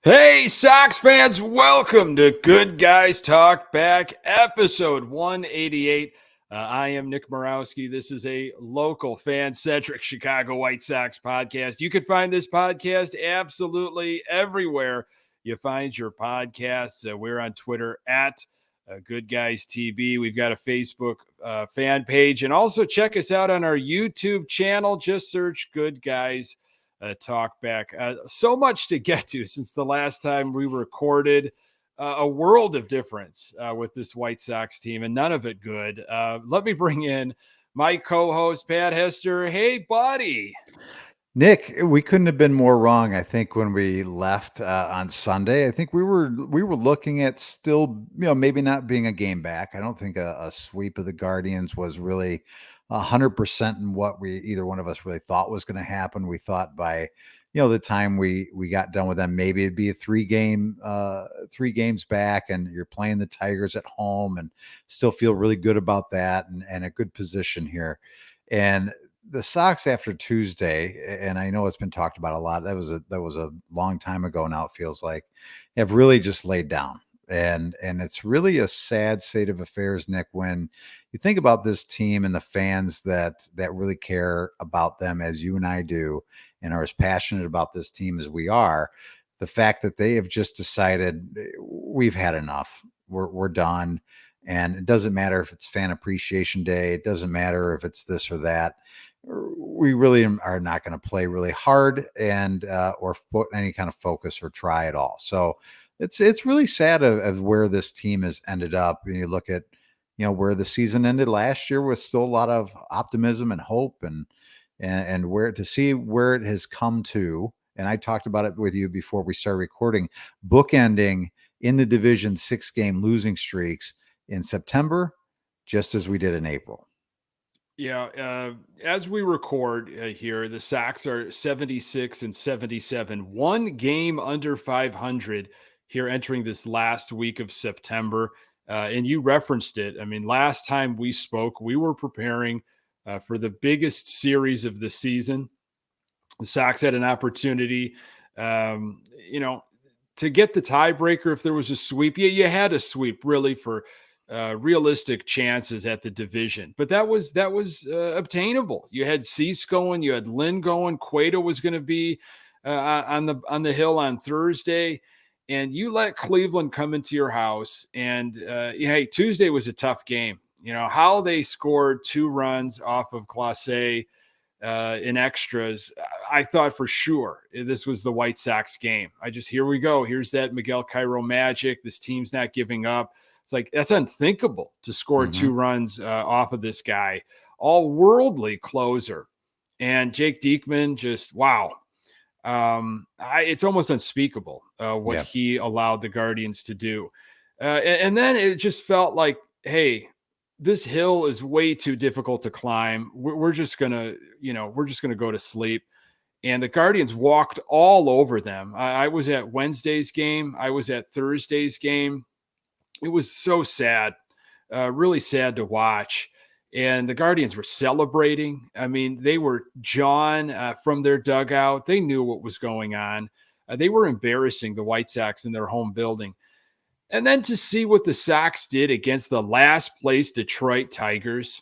Hey, Sox fans, welcome to Good Guys Talk Back, episode 188. I am Nick Morawski. This is a local fan-centric Chicago White Sox podcast. You can find this podcast absolutely everywhere you find your podcasts. We're on Twitter at Good Guys TV. We've got a Facebook fan page, and also check us out on our YouTube channel. Just search Good Guys Talk Back. So much to get to since the last time we recorded. A world of difference with this White Sox team, and none of it good. Let me bring in my co-host, Pat Hester. Hey, buddy. Nick, we couldn't have been more wrong. I think when we left on Sunday, I think we were looking at still, maybe not being a game back. I don't think a sweep of the Guardians was really 100% in what we either one of us really thought was going to happen. We thought by the time we got done with them, maybe it'd be a three games back, and you're playing the Tigers at home, and still feel really good about that, and a good position here. And the Sox after Tuesday, and I know it's been talked about a lot. That was a long time ago now. It feels like have really just laid down, and it's really a sad state of affairs, Nick. When you think about this team and the fans that really care about them as you and I do, and are as passionate about this team as we are, the fact that they have just decided we've had enough. We're done. And it doesn't matter if it's Fan Appreciation Day. It doesn't matter if it's this or that. We really are not going to play really hard and or put any kind of focus or try at all. So it's really sad of where this team has ended up. And you look at where the season ended last year with still a lot of optimism and hope, and where to see where it has come to. And I talked about it with you before we started recording, bookending in the division 6-game losing streaks in September, just as we did in April. Yeah, as we record here, the Sox are 76 and 77, one game under 500 here entering this last week of September. And you referenced it. I mean, last time we spoke, we were preparing for the biggest series of the season. The Sox had an opportunity, to get the tiebreaker if there was a sweep. Yeah, you had a sweep really for realistic chances at the division, but that was obtainable. You had Cease going, you had Lynn going, Cueto was going to be on the hill on Thursday, and you let Cleveland come into your house. And hey, Tuesday was a tough game. You know how they scored 2 runs off of Clase in extras. I thought for sure this was the White Sox game. Here we go. Here's that Miguel Cairo magic. This team's not giving up. It's like, that's unthinkable to score 2 runs off of this guy, all worldly closer. And Jake Diekman, just wow. It's almost unspeakable what he allowed the Guardians to do. And then it just felt like, hey, this hill is way too difficult to climb. We're just gonna go to sleep. And the Guardians walked all over them. I was at Wednesday's game. I was at Thursday's game. It was so sad, really sad to watch. And the Guardians were celebrating. I mean, they were jawing from their dugout. They knew what was going on. They were embarrassing the White Sox in their home building. And then to see what the Sox did against the last place Detroit Tigers,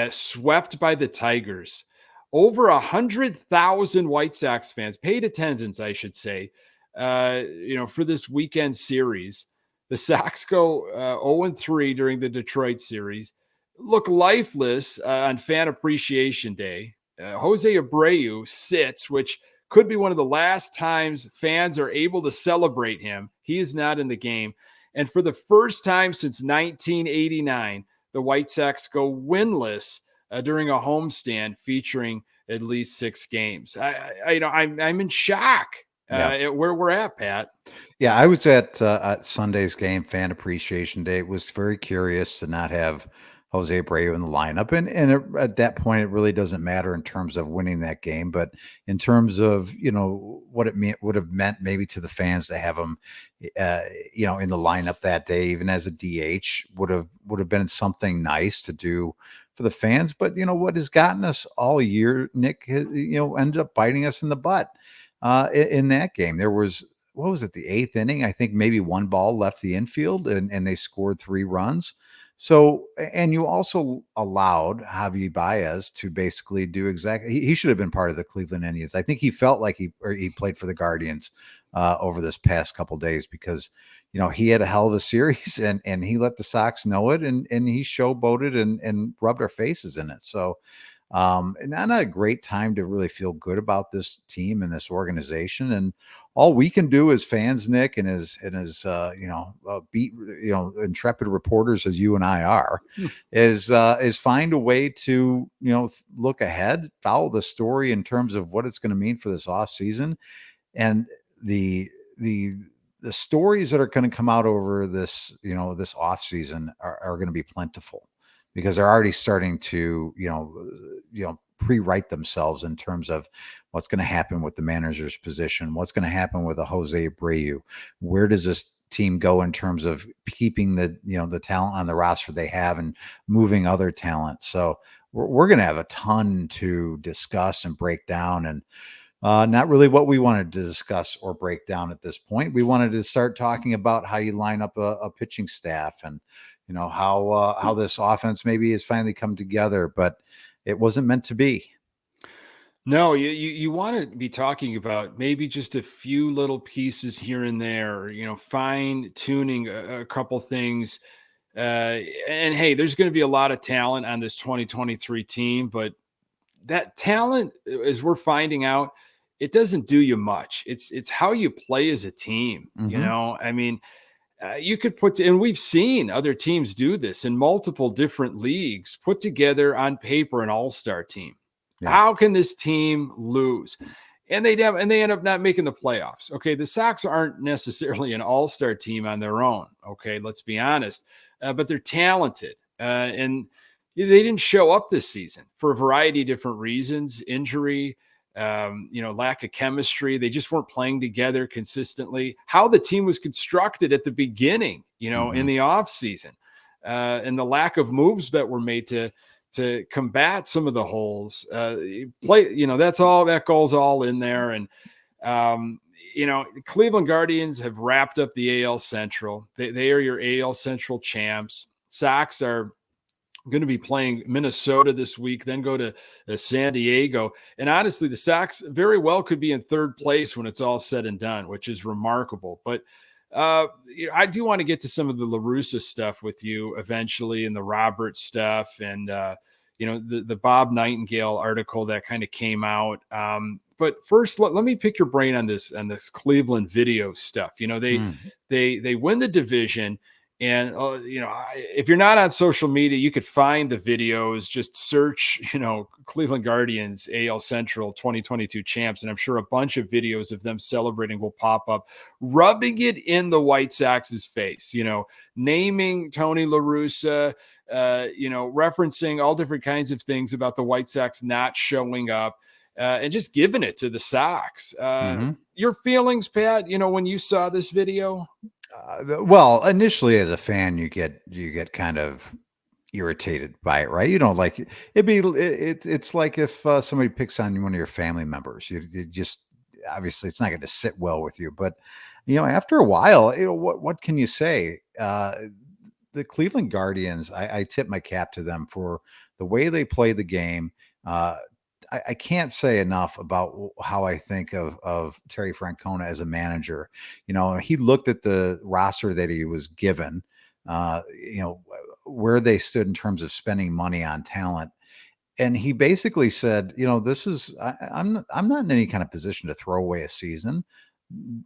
swept by the Tigers. Over 100,000 White Sox fans, paid attendance, I should say, for this weekend series. The Sox go 0-3 during the Detroit series, look lifeless on Fan Appreciation Day. Jose Abreu sits, which could be one of the last times fans are able to celebrate him. He is not in the game. And for the first time since 1989, the White Sox go winless during a homestand featuring at least 6 games. I'm in shock at where we're at, Pat. Yeah, I was at Sunday's game, Fan Appreciation Day. It was very curious to not have Jose Abreu in the lineup. And at that point, it really doesn't matter in terms of winning that game. But in terms of, what it would have meant maybe to the fans to have him, in the lineup that day, even as a DH, would have been something nice to do for the fans. But, what has gotten us all year, Nick, ended up biting us in the butt in that game. There was what was it, the eighth inning? I think maybe one ball left the infield, and they scored 3 runs. So, and you also allowed Javi Baez to basically do exactly. He should have been part of the Cleveland Indians. I think he felt like he played for the Guardians over this past couple days, because he had a hell of a series, and he let the Sox know it, and he showboated and rubbed our faces in it. So, and not a great time to really feel good about this team and this organization. And all we can do as fans, Nick, and as beat intrepid reporters as you and I are, is find a way to look ahead, follow the story in terms of what it's going to mean for this off season, and the the the stories that are going to come out over this off season are going to be plentiful, because they're already starting to pre-write themselves in terms of what's going to happen with the manager's position, what's going to happen with a Jose Abreu, where does this team go in terms of keeping the talent on the roster they have and moving other talent. So we're going to have a ton to discuss and break down, and not really what we wanted to discuss or break down at this point. We wanted to start talking about how you line up a pitching staff, and how this offense maybe has finally come together, but it wasn't meant to be. No, you want to be talking about maybe just a few little pieces here and there, fine tuning a couple things. And hey, there's going to be a lot of talent on this 2023 team, but that talent, as we're finding out, it doesn't do you much. It's how you play as a team. Mm-hmm. I mean, you could and we've seen other teams do this in multiple different leagues, put together on paper an all-star team. Yeah. How can this team lose? And they end up not making the playoffs. Okay, the Sox aren't necessarily an all-star team on their own. Okay, let's be honest, but they're talented, and they didn't show up this season for a variety of different reasons: injury, lack of chemistry. They just weren't playing together consistently. How the team was constructed at the beginning, Mm-hmm. in the off season, and the lack of moves that were made to combat some of the holes. That's all that goes all in there. And the Cleveland Guardians have wrapped up the AL Central. They are your AL Central champs. Sox are going to be playing Minnesota this week, then go to San Diego. And honestly, the Sox very well could be in third place when it's all said and done, which is remarkable. But I do want to get to some of the Russa stuff with you eventually, and the Roberts stuff, and the Bob Nightingale article that kind of came out. But first, let me pick your brain on this Cleveland video stuff. They win the division. And, if you're not on social media, you could find the videos. Just search, Cleveland Guardians AL Central 2022 champs. And I'm sure a bunch of videos of them celebrating will pop up, rubbing it in the White Sox's face, naming Tony La Russa, referencing all different kinds of things about the White Sox not showing up, and just giving it to the Sox. Mm-hmm. Your feelings, Pat, when you saw this video? Well, initially as a fan, you get kind of irritated by it, right? Like it's like if somebody picks on one of your family members, you just, obviously it's not going to sit well with you. But after a while, what can you say? The Cleveland Guardians, I tip my cap to them for the way they play the game. I can't say enough about how I think of Terry Francona as a manager. He looked at the roster that he was given, where they stood in terms of spending money on talent. And he basically said, I'm not in any kind of position to throw away a season.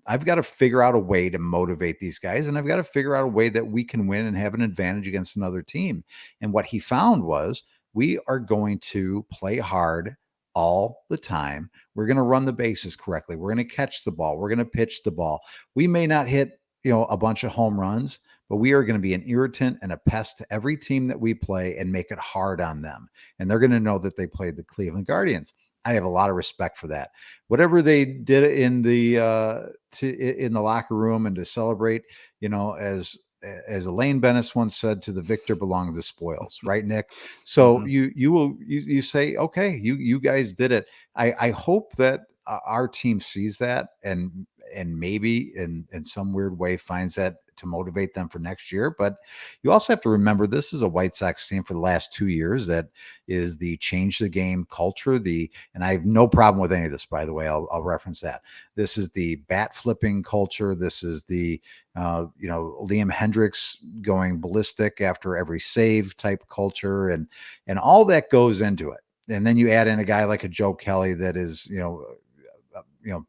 I've got to figure out a way to motivate these guys, and I've got to figure out a way that we can win and have an advantage against another team. And what he found was, we are going to play hard all the time. We're going to run the bases correctly. We're going to catch the ball. We're going to pitch the ball. We may not hit, a bunch of home runs, but we are going to be an irritant and a pest to every team that we play and make it hard on them. And they're going to know that they played the Cleveland Guardians. I have a lot of respect for that. Whatever they did in the locker room and to celebrate, as Elaine Bennis once said, to the victor belong the spoils, right, Nick? So Mm-hmm. you say, okay, you guys did it. I hope that our team sees that, and and maybe in some weird way finds that to motivate them for next year. But you also have to remember this is a White Sox team for the last 2 years that is the change the game culture. And I have no problem with any of this, by the way. I'll reference that. This is the bat flipping culture. This is the Liam Hendricks going ballistic after every save type culture, and all that goes into it. And then you add in a guy like a Joe Kelly that is,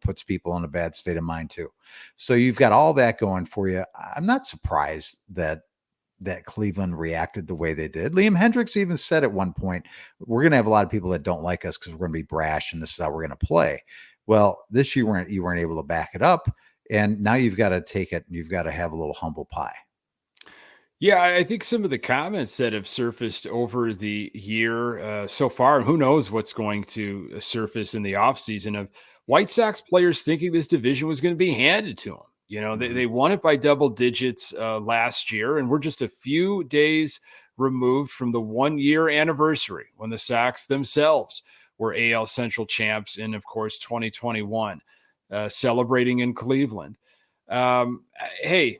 puts people in a bad state of mind too. So you've got all that going for you. I'm not surprised that Cleveland reacted the way they did. Liam Hendricks even said at one point, we're going to have a lot of people that don't like us because we're going to be brash and this is how we're going to play. Well, this year you weren't able to back it up. And now you've got to take it and you've got to have a little humble pie. Yeah, I think some of the comments that have surfaced over the year so far, and who knows what's going to surface in the offseason, of White Sox players thinking this division was going to be handed to them. They won it by double digits last year, and we're just a few days removed from the 1-year anniversary when the Sox themselves were AL Central champs in, of course, 2021, celebrating in Cleveland. Um, hey,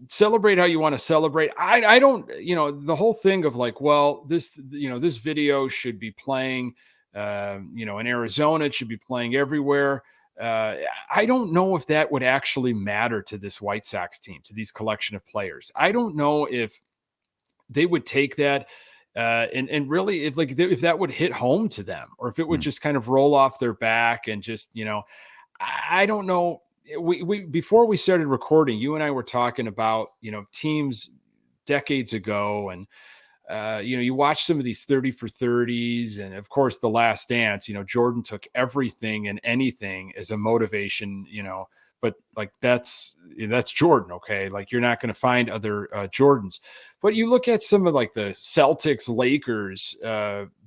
celebrate how you want to celebrate. I don't, the whole thing of like, well, this video should be playing, in Arizona, it should be playing everywhere. I don't know if that would actually matter to this White Sox team, to these collection of players. I don't know if they would take that and really if that would hit home to them, or if it would just kind of roll off their back and just, I don't know. We before we started recording, you and I were talking about, teams decades ago, and you watch some of these 30 for 30s, and of course, The Last Dance. Jordan took everything and anything as a motivation. But like that's Jordan, okay? Like you're not going to find other Jordans. But you look at some of like the Celtics Lakers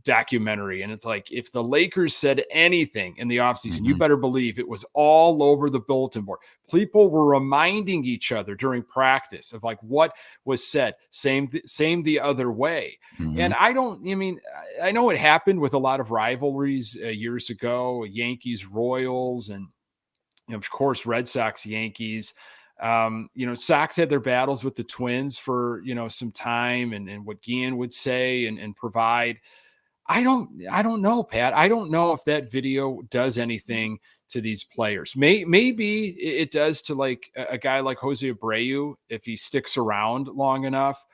documentary, and it's like if the Lakers said anything in the offseason, you better believe it was all over the bulletin board. People were reminding each other during practice of like what was said. Same the other way. And I know it happened with a lot of rivalries years ago, Yankees Royals, and of course, Red Sox, Yankees. Sox had their battles with the Twins for, some time, and what Guillen would say and provide. I don't know, Pat. I don't know if that video does anything to these players. Maybe it does to like a guy like Jose Abreu if he sticks around long enough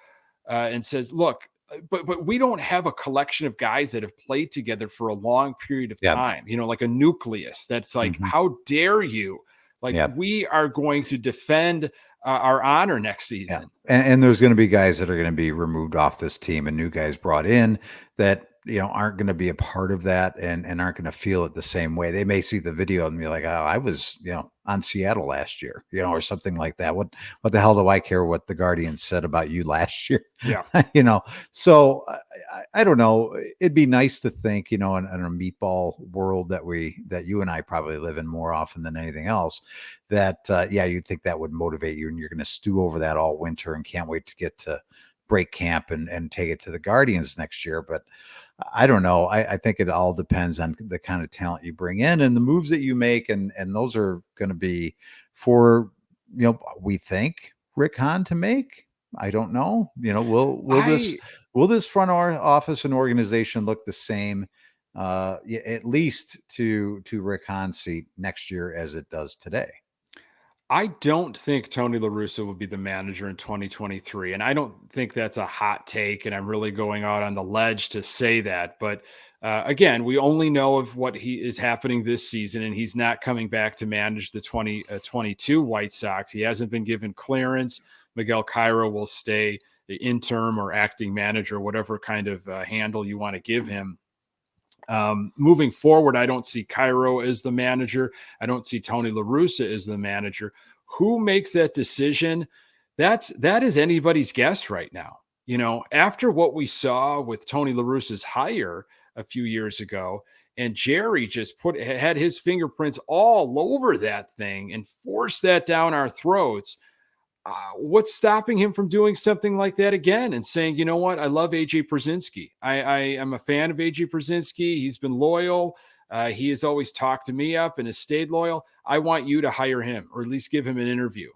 and says, look, but we don't have a collection of guys that have played together for a long period of Yep. time, like a nucleus that's like, how dare you? Like, Yep. we are going to defend our honor next season. Yeah. And there's going to be guys that are going to be removed off this team and new guys brought in that, aren't going to be a part of that and aren't going to feel it the same way. They may see the video and be like, oh, I was, on Seattle last year, or something like that. What the hell do I care what the Guardians said about you last year? Yeah. So I don't know. It'd be nice to think, in a meatball world that you and I probably live in more often than anything else, that, you'd think that would motivate you and you're going to stew over that all winter and can't wait to get to break camp and take it to the Guardians next year. But I don't know. I think it all depends on the kind of talent you bring in and the moves that you make. And those are going to be for, we think Rick Hahn to make. I don't know. Will this front office and organization look the same, at least to Rick Hahn's seat next year as it does today? I don't think Tony La Russa will be the manager in 2023. And I don't think that's a hot take. And I'm really going out on the ledge to say that. But again, we only know of what he is happening this season, and he's not coming back to manage the 2022 White Sox. He hasn't been given clearance. Miguel Cairo will stay the interim or acting manager, whatever kind of handle you want to give him. Moving forward, I don't see Cairo as the manager. I don't see Tony La Russa as the manager. Who makes that decision? That is anybody's guess right now. After what we saw with Tony La Russa's hire a few years ago, and Jerry just had his fingerprints all over that thing and forced that down our throats. What's stopping him from doing something like that again and saying, you know what, I love AJ Pierzynski. I am a fan of AJ Pierzynski. He's been loyal. He has always talked to me up and has stayed loyal. I want you to hire him, or at least give him an interview,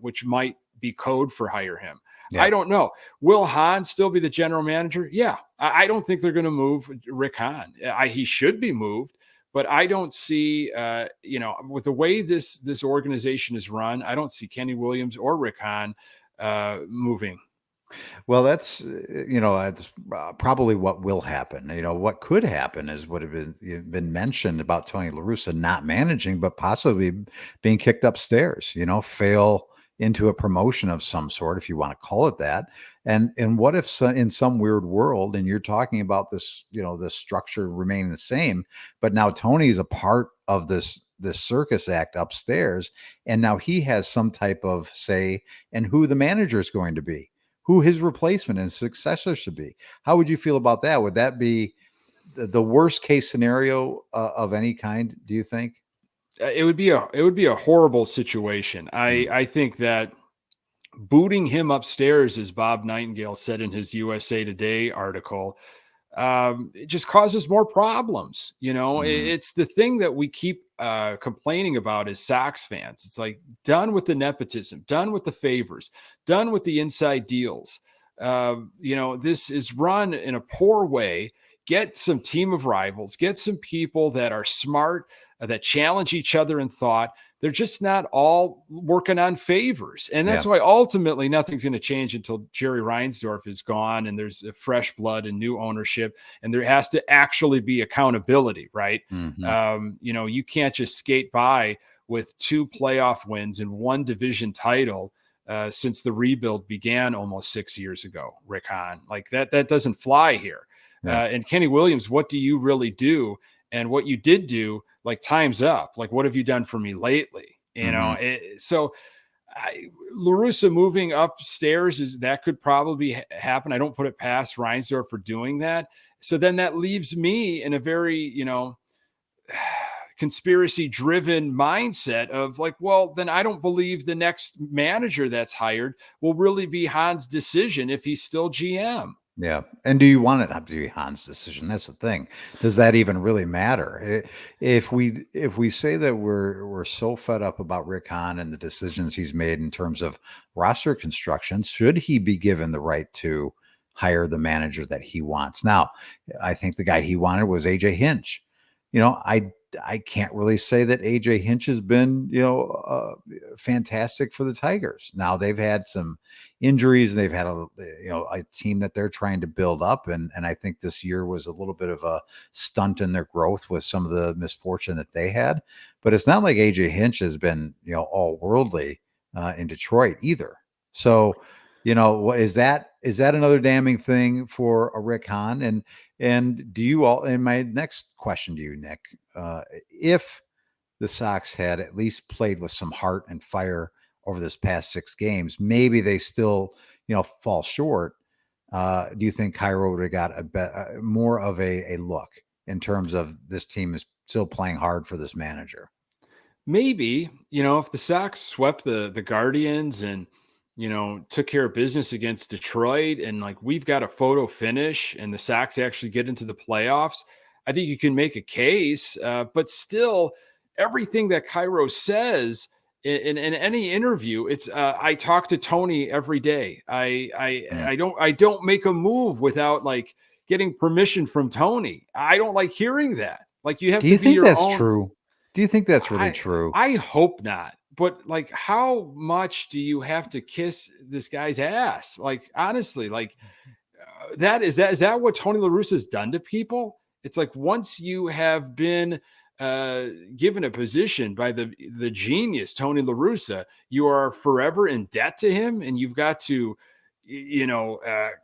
which might be code for hire him. Yeah. I don't know. Will Hahn still be the general manager? Yeah. I don't think they're going to move Rick Hahn. He should be moved, but I don't see, with the way this organization is run, I don't see Kenny Williams or Rick Hahn moving. Well, that's that's probably what will happen. What could happen is what have been mentioned about Tony La Russa not managing, but possibly being kicked upstairs. Fail into a promotion of some sort, if you want to call it that. And what if in some weird world, and you're talking about this, this structure remaining the same, but now Tony is a part of this circus act upstairs, and now he has some type of say in who the manager is going to be, who his replacement and successor should be. How would you feel about that? Would that be the worst case scenario of any kind, do you think? It would be a horrible situation. Mm. I think that booting him upstairs, as Bob Nightingale said in his USA Today article, it just causes more problems. Mhm. It's the thing that we keep complaining about as Sox fans. It's like, done with the nepotism, done with the favors, done with the inside deals. This is run in a poor way. Get some team of rivals, get some people that are smart, that challenge each other in thought. They're just not all working on favors. And Yeah. that's why ultimately nothing's going to change until Jerry Reinsdorf is gone and there's a fresh blood and new ownership. And there has to actually be accountability, right? Hmm. You can't just skate by with 2 playoff wins and 1 division title since the rebuild began almost 6 years ago, Rick Hahn. Like that doesn't fly here. Yeah. And Kenny Williams, what do you really do? And what you did do, like, time's up. Like, what have you done for me lately? Hmm. So La Russa moving upstairs, that could probably happen. I don't put it past Reinsdorf for doing that. So then that leaves me in a very, conspiracy driven mindset of like, well, then I don't believe the next manager that's hired will really be Hahn's decision if he's still GM. Yeah. And do you want it not to be Han's decision? That's the thing. Does that even really matter? If we say that we're so fed up about Rick Hahn and the decisions he's made in terms of roster construction, should he be given the right to hire the manager that he wants? Now, I think the guy he wanted was AJ Hinch. I can't really say that AJ Hinch has been, fantastic for the Tigers. Now they've had some injuries and they've had a team that they're trying to build up. And I think this year was a little bit of a stunt in their growth with some of the misfortune that they had. But it's not like AJ Hinch has been, all worldly in Detroit either. So, what is that? Is that another damning thing for a Rick Hahn? And do you all? And my next question to you, Nick, if the Sox had at least played with some heart and fire over this past 6 games, maybe they still, fall short. Do you think Cairo would have got more of a look in terms of this team is still playing hard for this manager? Maybe, if the Sox swept the Guardians and, took care of business against Detroit and like we've got a photo finish and the Sox actually get into the playoffs, I think you can make a case. But still, everything that Cairo says in any interview, it's I talk to Tony every day. Mm. I don't make a move without like getting permission from Tony. I don't like hearing that. Like you have Do to you be think your that's own. true? Do you think that's really I true? I hope not. But like, how much do you have to kiss this guy's ass? Like, honestly, like that is that what Tony La Russa has done to people? It's like once you have been given a position by the genius Tony La Russa, you are forever in debt to him, and you've got to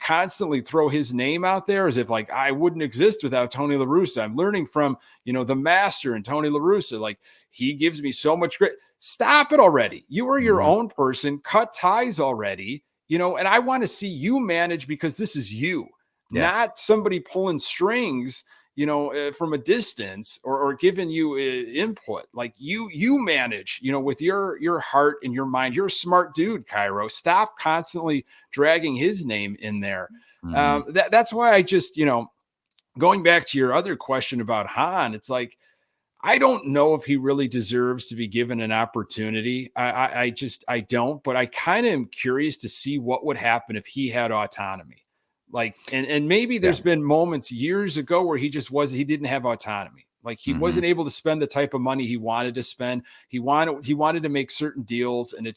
constantly throw his name out there as if like I wouldn't exist without Tony La Russa. I'm learning from the master and Tony La Russa. Like he gives me so much great. Stop it already. You are your Mhm. own person. Cut ties already. And I want to see you manage because this is you, Yeah. not somebody pulling strings, from a distance or giving you input. Like you manage, with your heart and your mind. You're a smart dude, Cairo. Stop constantly dragging his name in there. Mhm. That's why I just, going back to your other question about Hahn, it's like, I don't know if he really deserves to be given an opportunity. I don't, but I kind of am curious to see what would happen if he had autonomy. Like, and maybe Yeah. there's been moments years ago where he didn't have autonomy. Like he Mhm. wasn't able to spend the type of money he wanted to spend. He wanted to make certain deals, and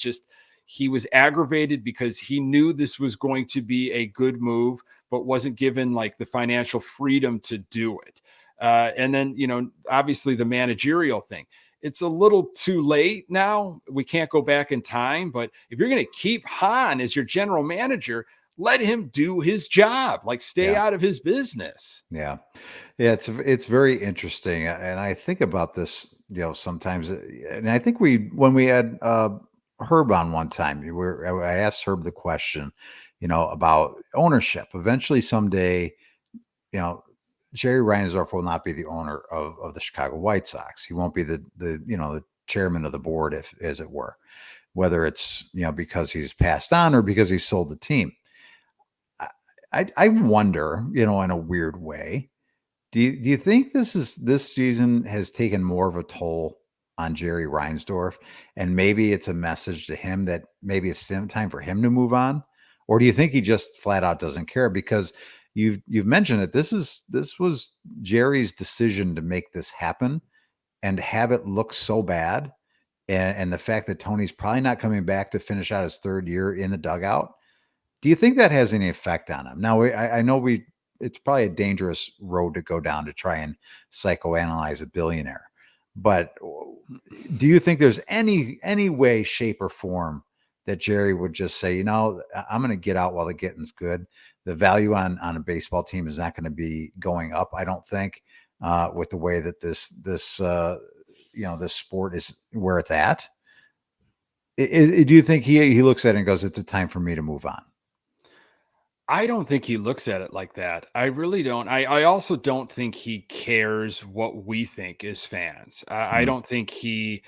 he was aggravated because he knew this was going to be a good move, but wasn't given like the financial freedom to do it. And then, obviously the managerial thing. It's a little too late now. We can't go back in time. But if you're going to keep Hahn as your general manager, let him do his job. Like stay Yeah. out of his business. Yeah. Yeah, it's very interesting, and I think about this, sometimes, and I think when we had Herb on one time, I asked Herb the question, about ownership. Eventually, someday, you know, Jerry Reinsdorf will not be the owner of the Chicago White Sox. He won't be the chairman of the board, if as it were, whether it's because he's passed on or because he sold the team. I wonder, in a weird way. Do you think this season has taken more of a toll on Jerry Reinsdorf, and maybe it's a message to him that maybe it's time for him to move on, or do you think he just flat out doesn't care? Because you've mentioned it. This was Jerry's decision to make this happen and have it look so bad, and the fact that Tony's probably not coming back to finish out his third year in the dugout. Do you think that has any effect on him? Now, I know it's probably a dangerous road to go down to try and psychoanalyze a billionaire, but do you think there's any way, shape, or form that Jerry would just say, I'm going to get out while the getting's good? The value on a baseball team is not going to be going up, I don't think, with the way that this sport is where it's at. Do you think he looks at it and goes, "It's a time for me to move on"? I don't think he looks at it like that. I really don't. I also don't think he cares what we think as fans. I Mm, don't think he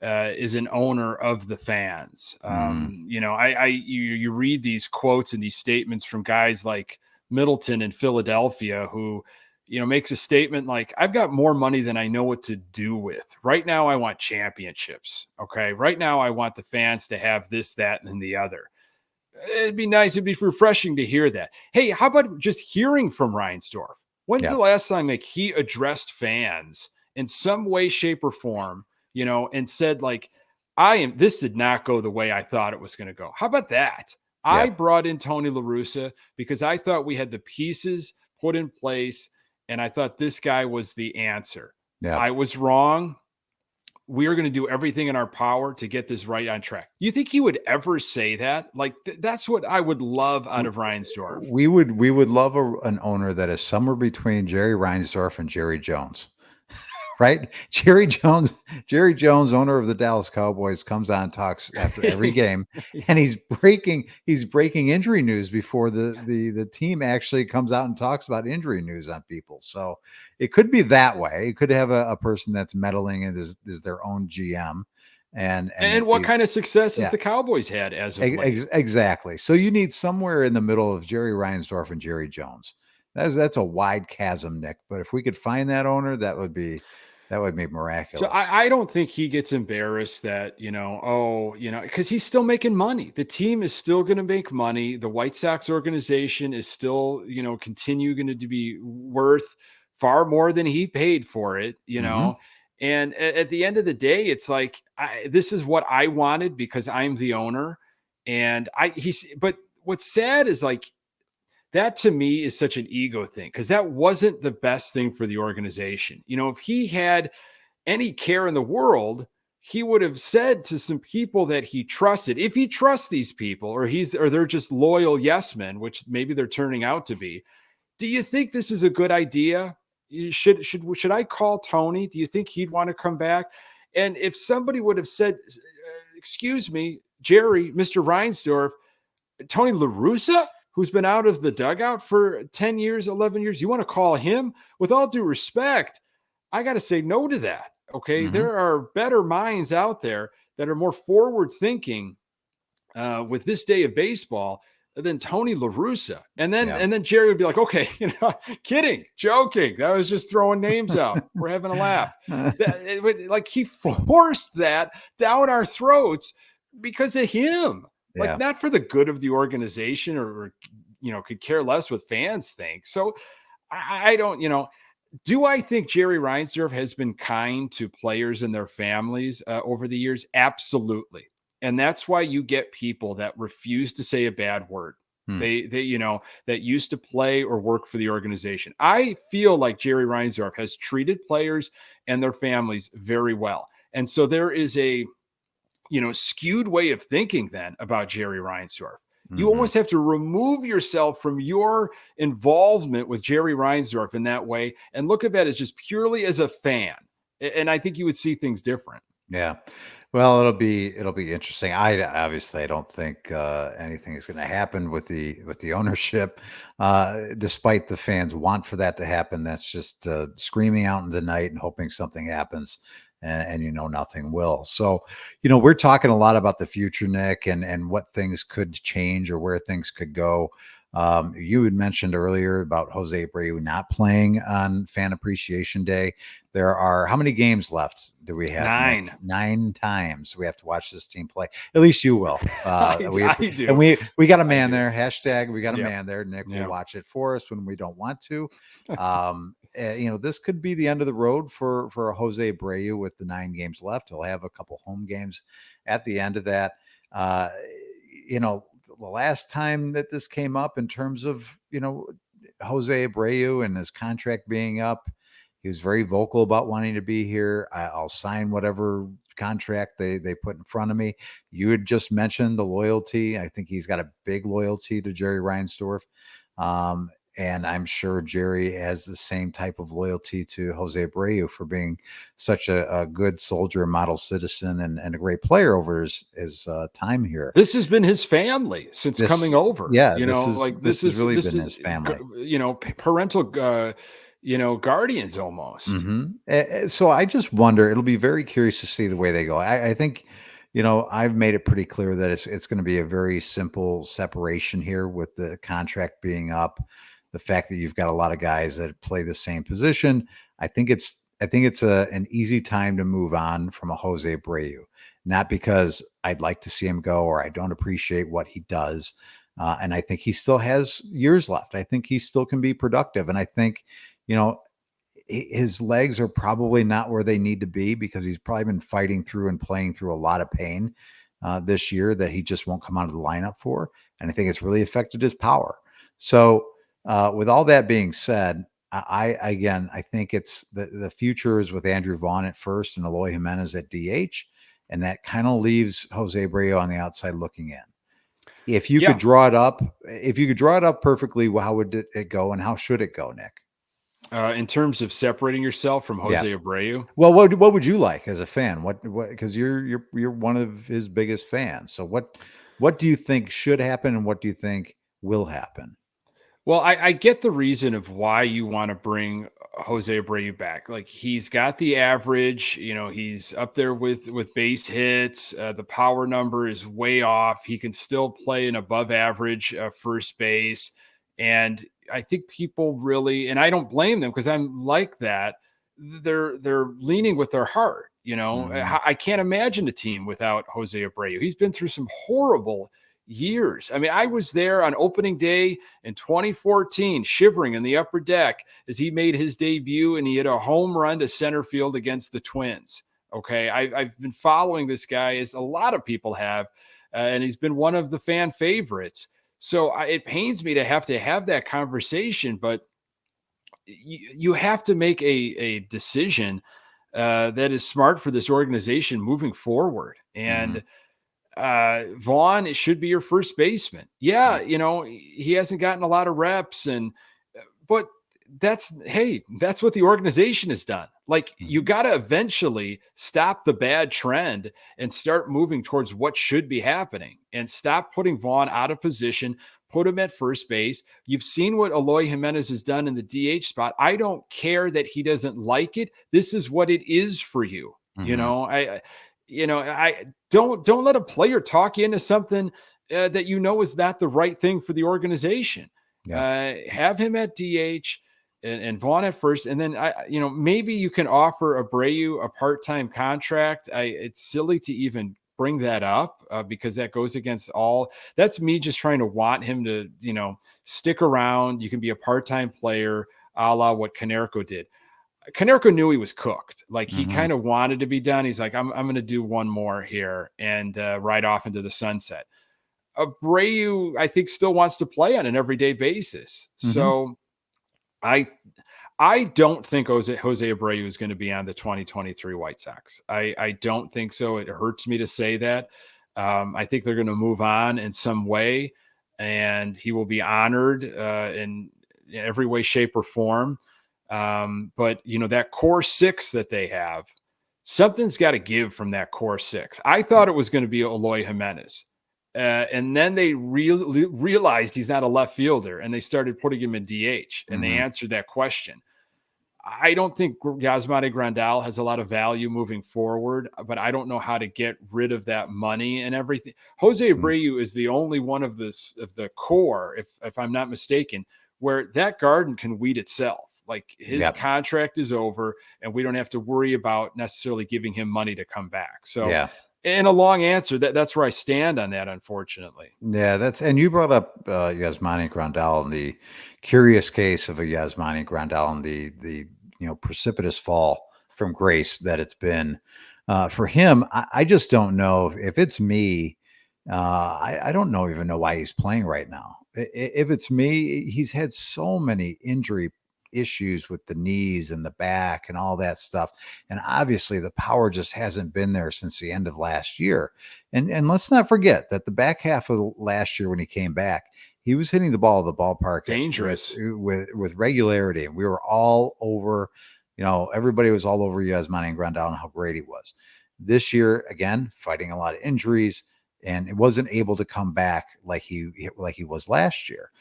is an owner of the fans. mhm. You read these quotes and these statements from guys like Middleton in Philadelphia, who makes a statement like, "I've got more money than I know what to do with. Right now, I want championships. Okay, right now, I want the fans to have this, that, and the other." It'd be nice. It'd be refreshing to hear that. Hey, how about just hearing from Reinsdorf? When's Yeah, the last time like he addressed fans in some way, shape, or form, and said like, this did not go the way I thought it was going to go. How about that? yeah, I brought in Tony La Russa because I thought we had the pieces put in place and I thought this guy was the answer. yeah. I was wrong. We are going to do everything in our power to get this right on track. Do you think he would ever say that? Like that's what I would love out of Reinsdorf. We would love an owner that is somewhere between Jerry Reinsdorf and Jerry Jones, right? Jerry Jones, owner of the Dallas Cowboys, comes on and talks after every game, and he's breaking injury news before the team actually comes out and talks about injury news on people. So it could be that way. It could have a person that's meddling and is their own GM, and And it what be kind of success has yeah. the Cowboys had as of late? Exactly. So you need somewhere in the middle of Jerry Reinsdorf and Jerry Jones. That's a wide chasm, Nick. But if we could find that owner, that would be So miraculous. I don't think he gets embarrassed that, because he's still making money. The team is still going to make money. The White Sox organization is still, continue going to be worth far more than he paid for it. Hmm. And at the end of the day, it's like, this is what I wanted because I'm the owner. But what's sad is like, that to me is such an ego thing because that wasn't the best thing for the organization. If he had any care in the world, he would have said to some people that he trusted, if he trusts these people, or they're just loyal yes men, which maybe they're turning out to be. Do you think this is a good idea? Should I call Tony? Do you think he'd want to come back? And if somebody would have said, "Excuse me, Jerry, Mr. Reinsdorf, Tony La Russa, who's been out of the dugout for 10 years, 11 years, you want to call him?" With all due respect, I got to say no to that. Okay. Hmm. There are better minds out there that are more forward thinking with this day of baseball. than Tony La Russa. Yeah. And then Jerry would be like, okay, kidding, joking. That was just throwing names out. We're having a laugh. Like he forced that down our throats because of him. Like Yeah. not for the good of the organization or could care less what fans think. So I don't, do I think Jerry Reinsdorf has been kind to players and their families over the years? Absolutely. And that's why you get people that refuse to say a bad word. Hmm. That used to play or work for the organization. I feel like Jerry Reinsdorf has treated players and their families very well. And so there is a skewed way of thinking then about Jerry Reinsdorf. You Hmm. almost have to remove yourself from your involvement with Jerry Reinsdorf in that way and look at that as just purely as a fan. And I think you would see things different. Yeah. Well, it'll be interesting. I don't think anything is going to happen with the ownership, despite the fans want for that to happen. That's just screaming out in the night and hoping something happens, and nothing will. So, we're talking a lot about the future, Nick, and what things could change or where things could go. You had mentioned earlier about Jose Abreu not playing on Fan Appreciation Day. There are how many games left do we have, Nick? 9. 9 times we have to watch this team play. At least you will. I And do. we got a I man do. there. Hashtag we got a Yep. man there. Nick will Yep. watch it for us when we don't want to. This could be the end of the road for Jose Abreu with the 9 games left. He'll have a couple home games at the end of that. Uh, the last time that this came up in terms of Jose Abreu and his contract being up, he was very vocal about wanting to be here. I'll sign whatever contract they put in front of me. You had just mentioned the loyalty. I think he's got a big loyalty to Jerry Reinsdorf. And I'm sure Jerry has the same type of loyalty to Jose Abreu for being such a good soldier, model citizen, and a great player over his time here. This has been his family since coming This, over. yeah, Like this has really been his family. parental guardians almost. So I just wonder. It'll be very curious to see the way they go. I think, I've made it pretty clear that it's going to be a very simple separation here with the contract being up. The fact that you've got a lot of guys that play the same position. I think it's an easy time to move on from a Jose Abreu. Not because I'd like to see him go or I don't appreciate what he does. And I think he still has years left. I think he still can be productive. And I think, you know, his legs are probably not where they need to be because he's probably been fighting through and playing through a lot of pain this year that he just won't come out of the lineup for. And I think it's really affected his power. So, with all that being said, I think it's the future is with Andrew Vaughn at first and Eloy Jimenez at DH, and that kind of leaves Jose Abreu on the outside looking in. Yeah. If you could draw it up perfectly, how would it go, and how should it go, Nick? In terms of separating yourself from Yeah. Jose Abreu, Well, what would you like as a fan? What because you're one of his biggest fans. So what do you think should happen, and what do you think will happen? well, I get the reason of why you want to bring Jose Abreu back. Like he's got the average, he's up there with base hits. The power number is way off. He can still play an above average first base, and I think people really, and I don't blame them because I'm like that. They're leaning with their heart. Mhm. I can't imagine a team without Jose Abreu. He's been through some horrible years. I mean, I was there on opening day in 2014, shivering in the upper deck as he made his debut and he hit a home run to center field against the Twins. Okay. I've been following this guy as a lot of people have, and he's been one of the fan favorites. So it pains me to have that conversation, but you have to make a decision that is smart for this organization moving forward. Mhm. And Vaughn, it should be your first baseman. Yeah, Mm. he hasn't gotten a lot of reps, but that's what the organization has done. Like you Mhm. got to eventually stop the bad trend and start moving towards what should be happening, and stop putting Vaughn out of position. Put him at first base. You've seen what Eloy Jimenez has done in the DH spot. I don't care that he doesn't like it. This is what it is for you. Mhm. I don't let a player talk you into something that is not the right thing for the organization. Yeah. Have him at DH and Vaughn at first, and then maybe you can offer Abreu a part-time contract. It's silly to even bring that up because that goes against all. That's me just trying to want him to stick around. You can be a part-time player, a la what Konerko did. Konerko knew he was cooked. Like he Hmm. kind of wanted to be done. He's like, I'm going to do one more here and ride off into the sunset. Abreu, I think, still wants to play on an everyday basis. Hmm. So I I don't think Jose Abreu is going to be on the 2023 White Sox. I don't think so. It hurts me to say that. I think they're going to move on in some way, and he will be honored in every way, shape, or form. But that core six that they have, something's got to give from that core six. I thought it was going to be Eloy Jimenez. And then they realized he's not a left fielder, and they started putting him in DH, and they Hmm. answered that question. I don't think Yasmani Grandal has a lot of value moving forward, but I don't know how to get rid of that money and everything. Jose Abreu is the only one of the core, if I'm not mistaken, where that garden can weed itself. Like his Yep. contract is over, and we don't have to worry about necessarily giving him money to come back. So, Yeah. in a long answer, that's where I stand on that, unfortunately. Yeah, and you brought up Yasmani Grandal and the curious case of a Yasmani Grandal and the precipitous fall from grace that it's been for him. I just don't know if it's me. I don't even know why he's playing right now. If it's me, he's had so many injury issues with the knees and the back and all that stuff, and obviously the power just hasn't been there since the end of last year. And let's not forget that the back half of last year when he came back, he was hitting the ball at the ballpark Dangerous. with regularity, and we were all over. Everybody was all over Yasmani and Grandal and how great he was. This year, again, fighting a lot of injuries, and it wasn't able to come back like he was last year.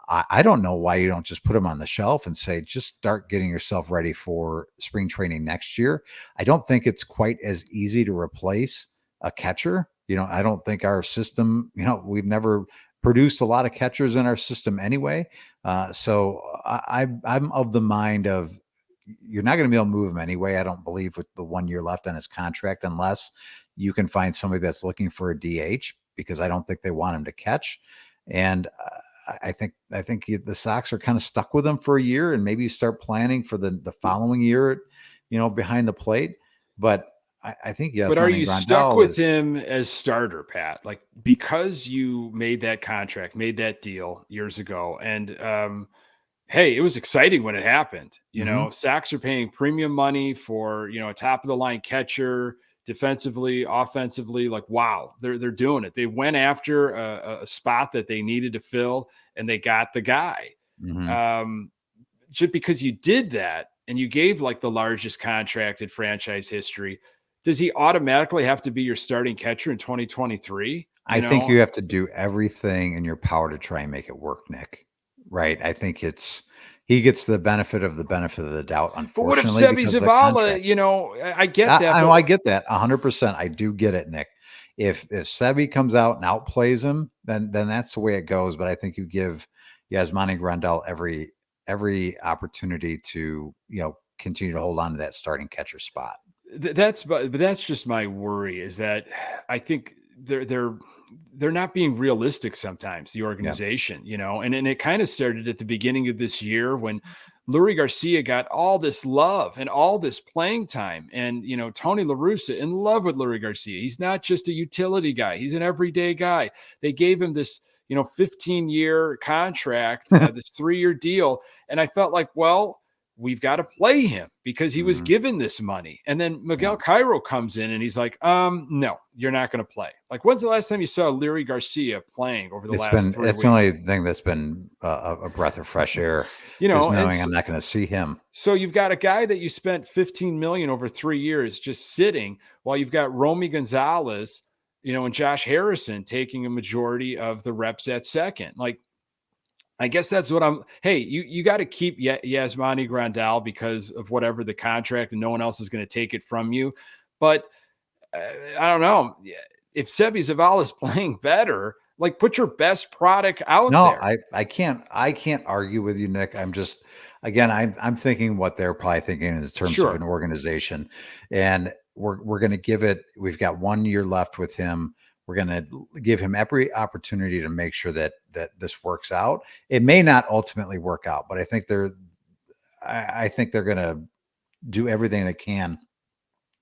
I don't know why you don't just put him on the shelf and say, just start getting yourself ready for spring training next year. I don't think it's quite as easy to replace a catcher. I don't think our system, we've never produced a lot of catchers in our system anyway. So I'm of the mind of you're not going to be able to move him anyway. I don't believe with the 1 year left on his contract, unless you can find somebody that's looking for a DH, because I don't think they want him to catch. And I think the Sox are kind of stuck with him for a year, and maybe start planning for the following year, behind the plate. But I think But are Yasmani you stuck Grandal with is. him as starter, Pat? Like because you made that contract, made that deal years ago, and hey, it was exciting when it happened. Mhm. Sox are paying premium money for a top of the line catcher, defensively, offensively. Like wow, they're doing it. They went after a spot that they needed to fill, and they got the guy. Mhm. Um, just because you did that and you gave like the largest contract in franchise history, does he automatically have to be your starting catcher in 2023? I think you have to do everything in your power to try and make it work, Nick. Right? I think he gets the benefit of the doubt, But what if unfortunately, Sebi because of the Zavala, contract. I get that, but I get that 100%. I do get it, Nick. If Sebi comes out and outplays him, then that's the way it goes. But I think you give Yasmani Grandal every opportunity to continue to hold on to that starting catcher spot. but that's just my worry is that I think they're not being realistic sometimes, the Yeah. organization, and it kind of started at the beginning of this year when Lurie Garcia got all this love and all this playing time. And, Tony La Russa in love with Lurie Garcia. He's not just a utility guy. He's an everyday guy. They gave him this, 15-year contract, this 3-year deal. And I felt like, well, we've got to play him because he was Mhm. given this money. And then Yeah. Miguel Cairo comes in and he's like, no, you're not going to play. Like, when's the last time you saw Lurie Garcia playing over the last 3 It's the only weeks? thing that's been a breath of fresh air, You is know, and knowing I'm not going to see him. so you've got a guy that you spent 15 million over 3 years just sitting while you've got Romy Gonzalez, and Josh Harrison taking a majority of the reps at second. Like I guess that's what hey, you got to keep Yasmani Grandal because of whatever the contract and no one else is going to take it from you. But I don't know if Sebi Zavala is playing better. Like, put your best product out No, there. I can't argue with you, Nick. I'm just again, I'm thinking what they're probably thinking in terms of an Sure. organization. And we're gonna give it, we've got 1 year left with him. We're gonna give him every opportunity to make sure that this works out. It may not ultimately work out, but I think they're gonna do everything they can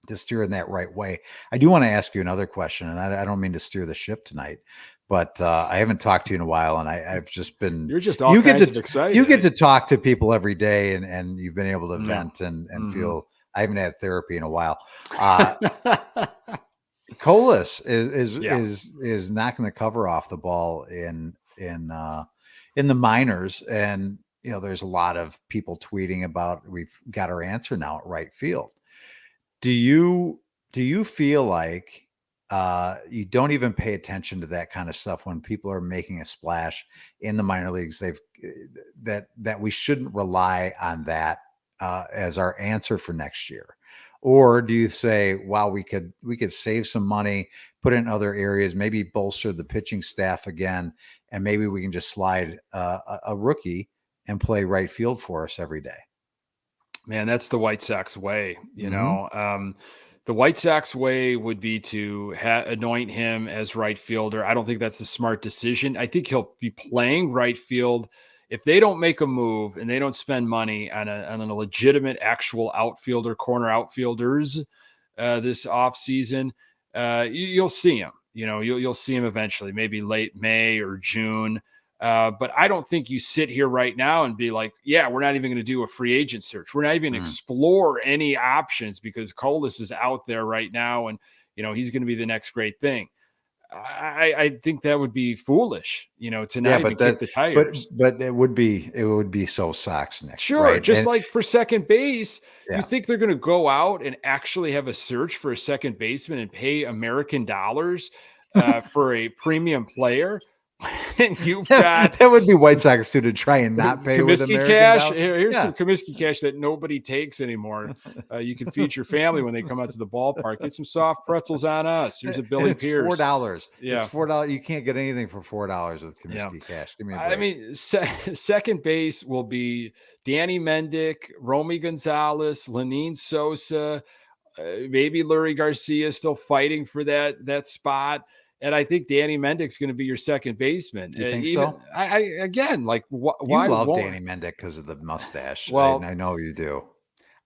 to steer in that right way. I do want to ask you another question, and I don't mean to steer the ship tonight, but I haven't talked to you in a while, and I've just been. You're just all You get kinds to of you excited. get to talk to people every day, and you've been able to Yeah. vent and Mhm. feel. I haven't had therapy in a while. Uh, Colas Yeah. is knocking the cover off the ball in the minors, and there's a lot of people tweeting about we've got our answer now at right field. Do you do you feel like you don't even pay attention to that kind of stuff when people are making a splash in the minor leagues? That we shouldn't rely on that as our answer for next year, or do you say, "Wow, we could save some money, put it in other areas, maybe bolster the pitching staff again, and maybe we can just slide a rookie and play right field for us every day?" Man, that's the White Sox way, you Hmm. know. The White Sox way would be to anoint him as right fielder. I don't think that's a smart decision. I think he'll be playing right field if they don't make a move and they don't spend money on a legitimate actual outfielder, corner outfielders this offseason. You'll see him. You'll see him eventually, maybe late May or June. But I don't think you sit here right now and be like, yeah, we're not even going to do a free agent search. We're not even going to Mm. explore any options because Colas is out there right now and, he's going to be the next great thing. I think that would be foolish, to Yeah, not even kick the but tires. but it would be so Sox, Nick, Sure. right? Just And like for second base, you yeah. think they're going to go out and actually have a search for a second baseman and pay American dollars for a premium player? And you've got That would be White Sox too, to try and not pay with Comiskey American cash. dollars. Here's Yeah. some Comiskey cash that nobody takes anymore. You can feed your family when they come out to the ballpark. Get some soft pretzels on us. Here's a And Billy it's four Pierce. dollars. It's Yeah, $4. You can't get anything for $4 with yeah. Comiskey cash. Give me a I break. mean, second base will be Danny Mendick, Romy Gonzalez, Lenine Sosa, maybe Lurie Garcia still fighting for that spot. And I think Danny Mendick's going to be your second baseman. You think Even so? I again, like, You why love won't? Danny Mendick because of the mustache. I Well, know you do.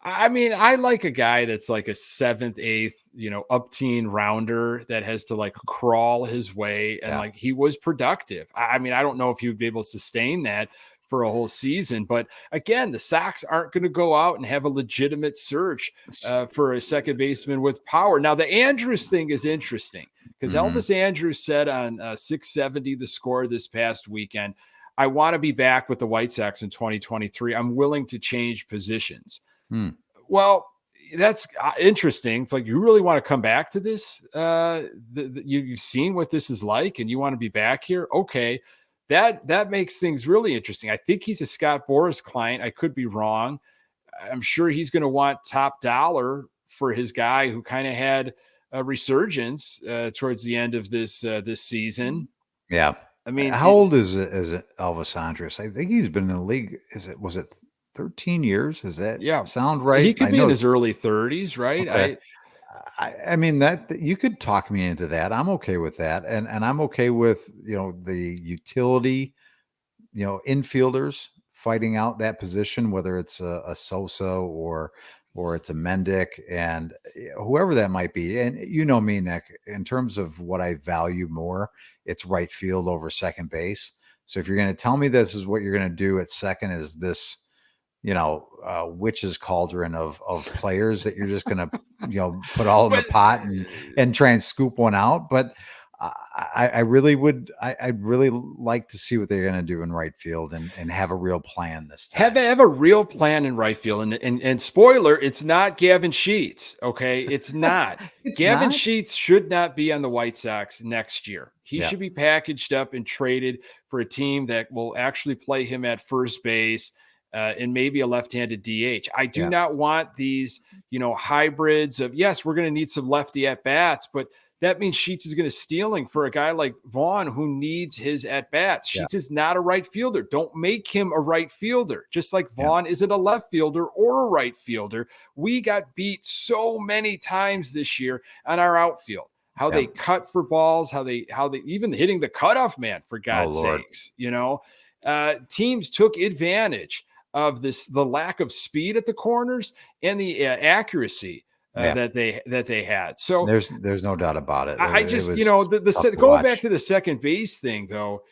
I mean, I like a guy that's like a seventh, eighth, up teen rounder that has to like crawl his way. And Yeah. like he was productive. I mean, I don't know if he would be able to sustain that for a whole season. But again, the Sox aren't going to go out and have a legitimate search for a second baseman with power. Now, the Andrews thing is interesting because Hmm. Elvis Andrews said on 670 The Score this past weekend, I want to be back with the White Sox in 2023. I'm willing to change positions. Hmm. Well, that's interesting. It's like you really want to come back to this. You've seen what this is like, and you want to be back here. Okay, that makes things really interesting. I think he's a Scott Boras client. I could be wrong. I'm sure he's going to want top dollar for his guy who kind of had a resurgence towards the end of this season. Yeah. I mean, How old is it Elvis Andrus? I think he's been in the league. Was it 13 years? Does that yeah, sound he right? could I be in know his it's early 30s, right? okay. I mean that you could talk me into that. I'm okay with that. And I'm okay with, the utility, infielders fighting out that position, whether it's a Sosa or it's a Mendick and whoever that might be. And you know me, Nick, in terms of what I value more, it's right field over second base. So if you're going to tell me this is what you're going to do at second, is this, witch's cauldron of players that you're just going to, put all in the But pot and try and scoop one out. But I really would. I'd really like to see what they're going to do in right field and have a real plan this have time. have a real plan in right field. And spoiler, it's not Gavin Sheets. Okay, it's not. It's Gavin not. Sheets should not be on the White Sox next year. He Yeah. should be packaged up and traded for a team that will actually play him at first base and maybe a left-handed DH. I do Yeah. not want these, hybrids of yes, we're going to need some lefty at bats, but that means Sheets is going to stealing for a guy like Vaughn who needs his at bats. Yeah. Sheets is not a right fielder. Don't make him a right fielder, just like Yeah. Vaughn isn't a left fielder or a right fielder. We got beat so many times this year on our outfield. How Yeah. they cut for balls, how they even hitting the cutoff man, for Oh God's Lord. sakes. Teams took advantage of the lack of speed at the corners and the accuracy Yeah. that they had. So There's no doubt about it. I It just, was tough to going back watch. to the second base thing, though,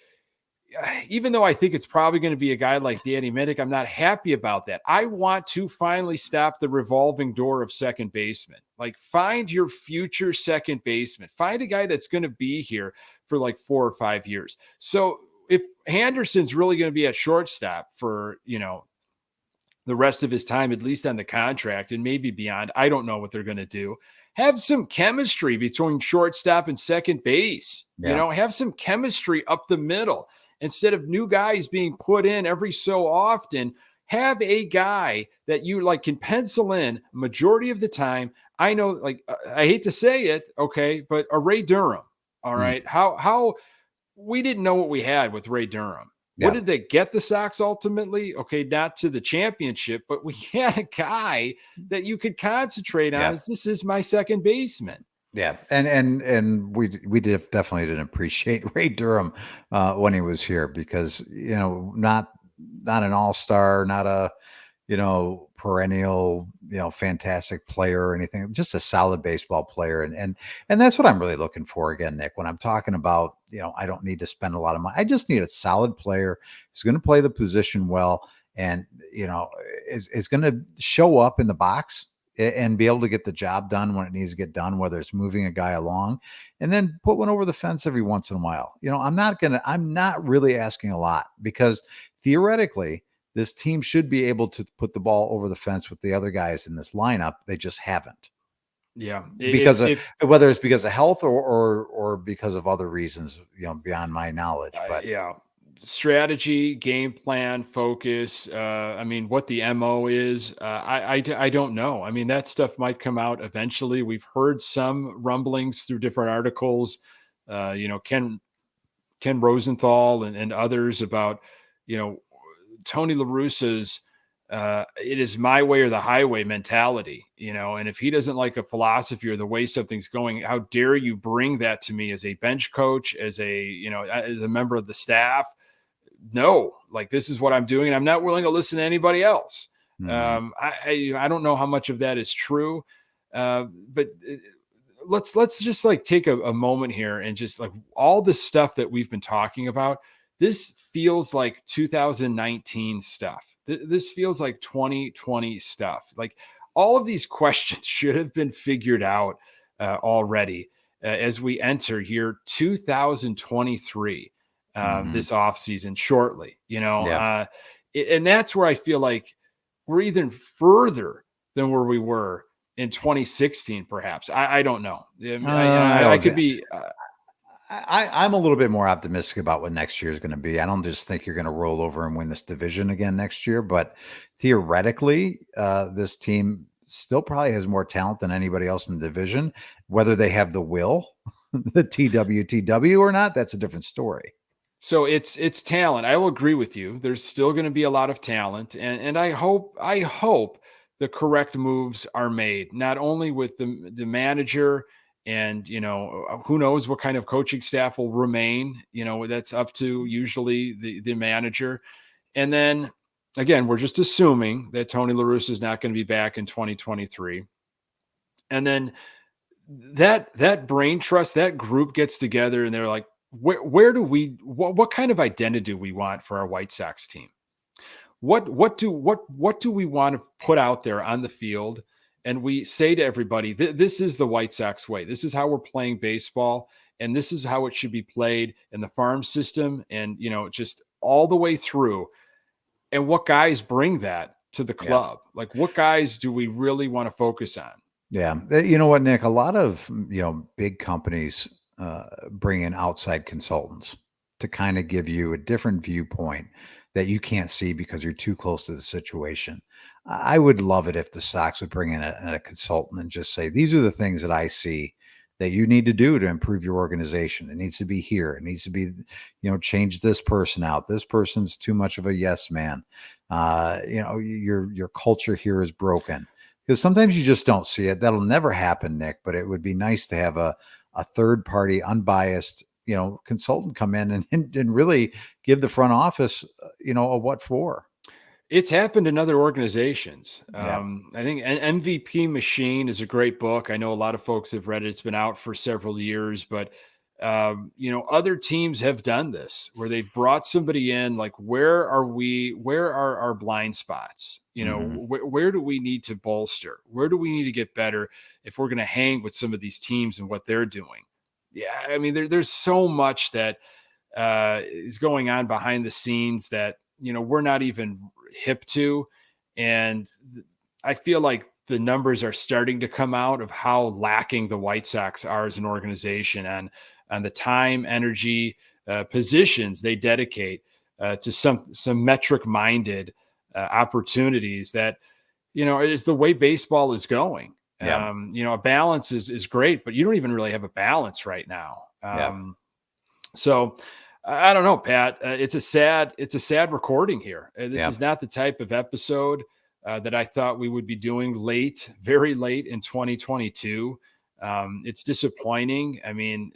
even though I think it's probably going to be a guy like Danny Mendick, I'm not happy about that. I want to finally stop the revolving door of second baseman. Like, find your future second baseman. Find a guy that's going to be here for like 4 or 5 years. So if Henderson's really going to be at shortstop for, the rest of his time, at least on the contract and maybe beyond, I don't know what they're going to do. Have some chemistry between shortstop and second base. Yeah. Have some chemistry up the middle instead of new guys being put in every so often. Have a guy that you like can pencil in majority of the time. I know, like, I hate to say it, okay, but a Ray Durham. All Mm. right, how we didn't know what we had with Ray Durham. What Yeah. did they get the Sox ultimately? Okay, not to the championship, but we had a guy that you could concentrate on Yeah. as this is my second baseman. Yeah, and we definitely didn't appreciate Ray Durham when he was here because not an all-star, not a perennial fantastic player or anything, just a solid baseball player, and that's what I'm really looking for again, Nick. When I'm talking about I don't need to spend a lot of money, I just need a solid player who's going to play the position well, and is going to show up in the box and be able to get the job done when it needs to get done, whether it's moving a guy along and then put one over the fence every once in a while. I'm not really asking a lot because theoretically this team should be able to put the ball over the fence with the other guys in this lineup. They just haven't, Yeah, because of if whether it's because of health or because of other reasons, beyond my knowledge. But yeah, strategy, game plan, focus. I mean, what the mo is, I don't know. I mean, that stuff might come out eventually. We've heard some rumblings through different articles. Ken Rosenthal and others about, you know, Tony La Russa's it is my way or the highway mentality, and if he doesn't like a philosophy or the way something's going, how dare you bring that to me as a bench coach, as as a member of the staff? No, like, this is what I'm doing, and I'm not willing to listen to anybody else. mhm, I don't know how much of that is true, but let's just like take a moment here and just like all the stuff that we've been talking about. This feels like 2019 stuff. This feels like 2020 stuff. Like, all of these questions should have been figured out already as we enter year 2023 mhm. this offseason shortly. Yeah. And that's where I feel like we're even further than where we were in 2016, perhaps. I don't know. I I don't could think be. I'm a little bit more optimistic about what next year is going to be. I don't just think you're going to roll over and win this division again next year, but theoretically, this team still probably has more talent than anybody else in the division. Whether they have the will, the TWTW or not, that's a different story. So it's talent. I will agree with you. There's still going to be a lot of talent, and I hope the correct moves are made, not only with the manager, and who knows what kind of coaching staff will remain. That's up to usually the manager, and then again, we're just assuming that Tony La Russa is not going to be back in 2023, and then that brain trust, that group gets together and they're like, where do we what kind of identity do we want for our White Sox team? What do we want to put out there on the field? And we say to everybody, this is the White Sox way. This is how we're playing baseball, and this is how it should be played in the farm system, and just all the way through. And what guys bring that to the Yeah. club? Like, what guys do we really want to focus on? Yeah. You know what, Nick? A lot of, big companies bring in outside consultants to kind of give you a different viewpoint that you can't see because you're too close to the situation. I would love it if the Sox would bring in a consultant and just say, these are the things that I see. that you need to do to improve your organization. It needs to be here. It needs to be, change this person out. This person's too much of a yes man. Your culture here is broken, because sometimes you just don't see it. That'll never happen, Nick, but it would be nice to have a third party, unbiased, consultant come in and really give the front office, a what for. It's happened in other organizations. Yeah. I think an MVP Machine is a great book. I know a lot of folks have read it. It's been out for several years, but other teams have done this where they've brought somebody in. Like, where are we? Where are our blind spots? Hmm. Where do we need to bolster? Where do we need to get better if we're going to hang with some of these teams and what they're doing? Yeah, I mean, there's so much that is going on behind the scenes that we're not even hip to, and I feel like the numbers are starting to come out of how lacking the White Sox are as an organization, and on the time, energy, positions they dedicate to some metric minded opportunities that is the way baseball is going. Yeah. A balance is great, but you don't even really have a balance right now. Yeah. So I don't know, Pat. It's a sad recording here. This Yeah. is not the type of episode that I thought we would be doing very late in 2022. It's disappointing. I mean,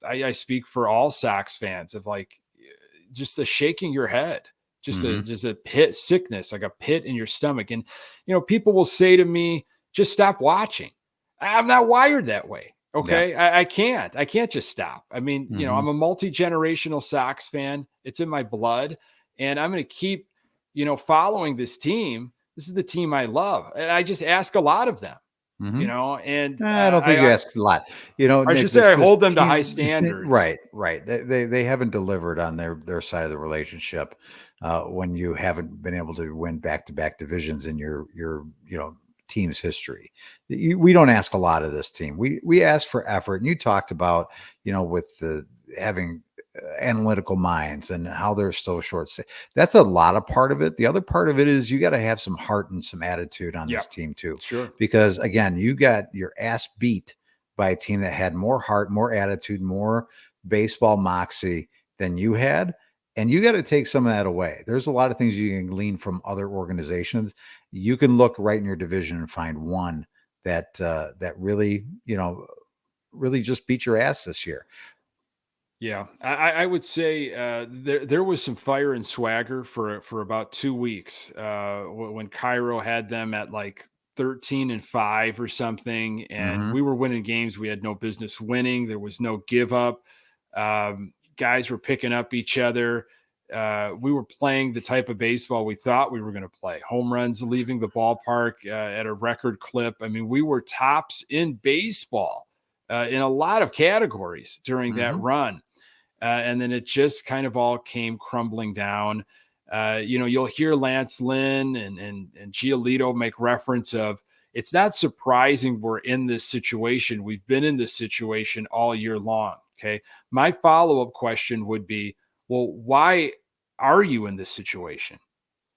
I speak for all Sox fans of like just the shaking your head, Hmm. just a pit sickness, like a pit in your stomach. And people will say to me, "Just stop watching." I'm not wired that way. Yeah. Okay. I can't just stop. I mean, Hmm. I'm a multi-generational Sox fan. It's in my blood. And I'm going to keep, following this team. This is the team I love. And I just ask a lot of them, Hmm. and I don't think you asked a lot. I should Nick, say I this hold them to high team, standards. right, right. They haven't delivered on their side of the relationship, when you haven't been able to win back to back divisions in your team's history. We don't ask a lot of this team. We ask for effort, and you talked about with the having analytical minds and how they're so short. That's a lot of part of it. The other part of it is you got to have some heart and some attitude on Yeah, this team too, sure. because again, you got your ass beat by a team that had more heart, more attitude, more baseball moxie than you had. And you got to take some of that away. There's a lot of things you can glean from other organizations. You can look right in your division and find one that really, really just beat your ass this year. Yeah, I would say there was some fire and swagger for about 2 weeks when Cairo had them at like 13-5 or something, and Hmm. we were winning games we had no business winning. There was no give up. Guys were picking up each other. We were playing the type of baseball we thought we were going to play. Home runs leaving the ballpark at a record clip. I mean, we were tops in baseball in a lot of categories during that Hmm. run. And then it just kind of all came crumbling down. You'll hear Lance Lynn and Giolito make reference of it's not surprising we're in this situation. We've been in this situation all year long. Okay. My follow-up question would be, well, why are you in this situation?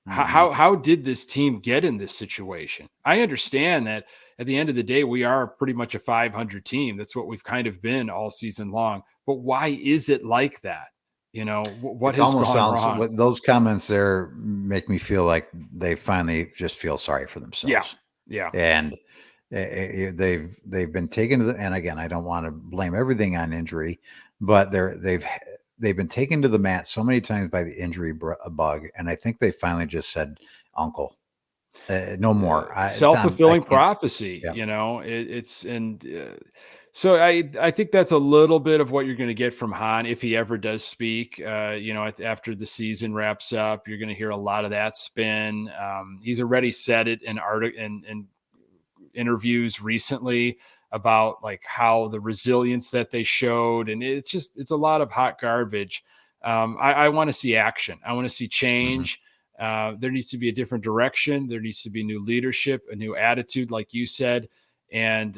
How, Hmm. how how did this team get in this situation? I understand that at the end of the day, we are pretty much a 500 team. That's what we've kind of been all season long. But why is it like that? What It has almost gone sounds wrong? what those comments there make me feel like they finally just feel sorry for Yeah, themselves. yeah, And they've been taken to the, and again, I don't want to blame everything on injury, but they've been taken to the mat so many times by the injury bug, and I think they finally just said, "Uncle, no more. I self-fulfilling can't." prophecy. Yeah. It's and so I think that's a little bit of what you're going to get from Han if he ever does speak. After the season wraps up, you're going to hear a lot of that spin. He's already said it in interviews recently about like how the resilience that they showed, and it's a lot of hot garbage. I want to see action. I want to see Hmm. change. There needs to be a different direction. There needs to be new leadership, a new attitude, like you said, and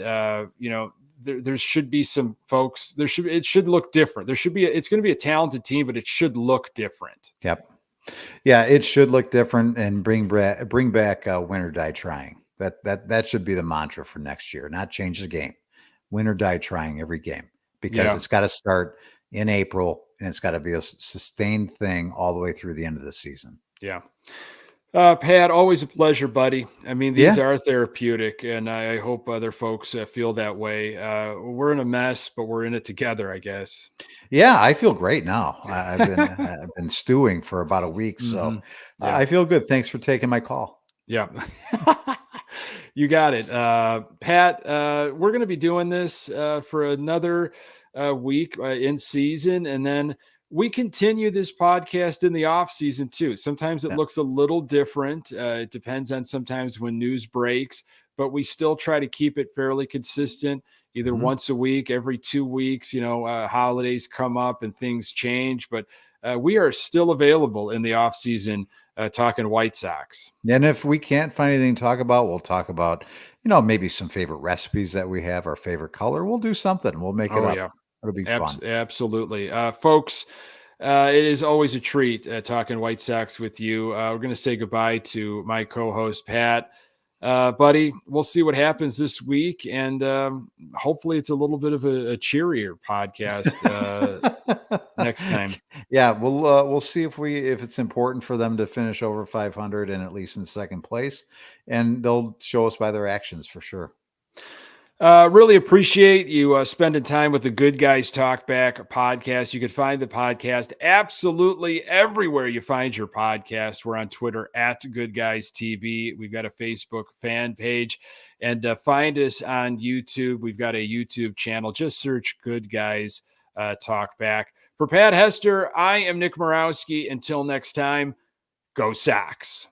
there should be some folks. It should look different. It's going to be a talented team, but it should look different. Yep. Yeah, it should look different and bring back win or die trying. That should be the mantra for next year. Not change the game, win or die trying every game, because Yeah. it's got to start in April and it's got to be a sustained thing all the way through the end of the season. Yeah. Pat, always a pleasure, buddy. I mean, these Yeah. are therapeutic, and I hope other folks feel that way. We're in a mess, but we're in it together, I guess. Yeah, I feel great now. I've been stewing for about a week, so Hmm. Yeah. I feel good. Thanks for taking my call. Yeah. You got it. Pat, we're going to be doing this for another week in season. And then we continue this podcast in the off season too. Sometimes it Yeah. looks a little different. It depends on sometimes when news breaks, but we still try to keep it fairly consistent, either Mhm. once a week, every 2 weeks. Holidays come up and things change, but we are still available in the off season talking White Sox. And if we can't find anything to talk about, we'll talk about, maybe some favorite recipes that we have, our favorite color. We'll do something. We'll make it Oh, up. yeah. It'll be fun. Absolutely. Folks, it is always a treat talking White Sox with you. We're going to say goodbye to my co host, Pat. Buddy, we'll see what happens this week. And hopefully, it's a little bit of a cheerier podcast next time. Yeah, we'll see if it's important for them to finish over 500 and at least in second place, and they'll show us by their actions for sure. Really appreciate you spending time with the Good Guys Talk Back podcast. You can find the podcast absolutely everywhere you find your podcast. We're on Twitter at Good Guys TV. We've got a Facebook fan page, and find us on YouTube. We've got a YouTube channel. Just search Good Guys Talk Back. For Pat Hester, I am Nick Morawski. Until next time, go Sox.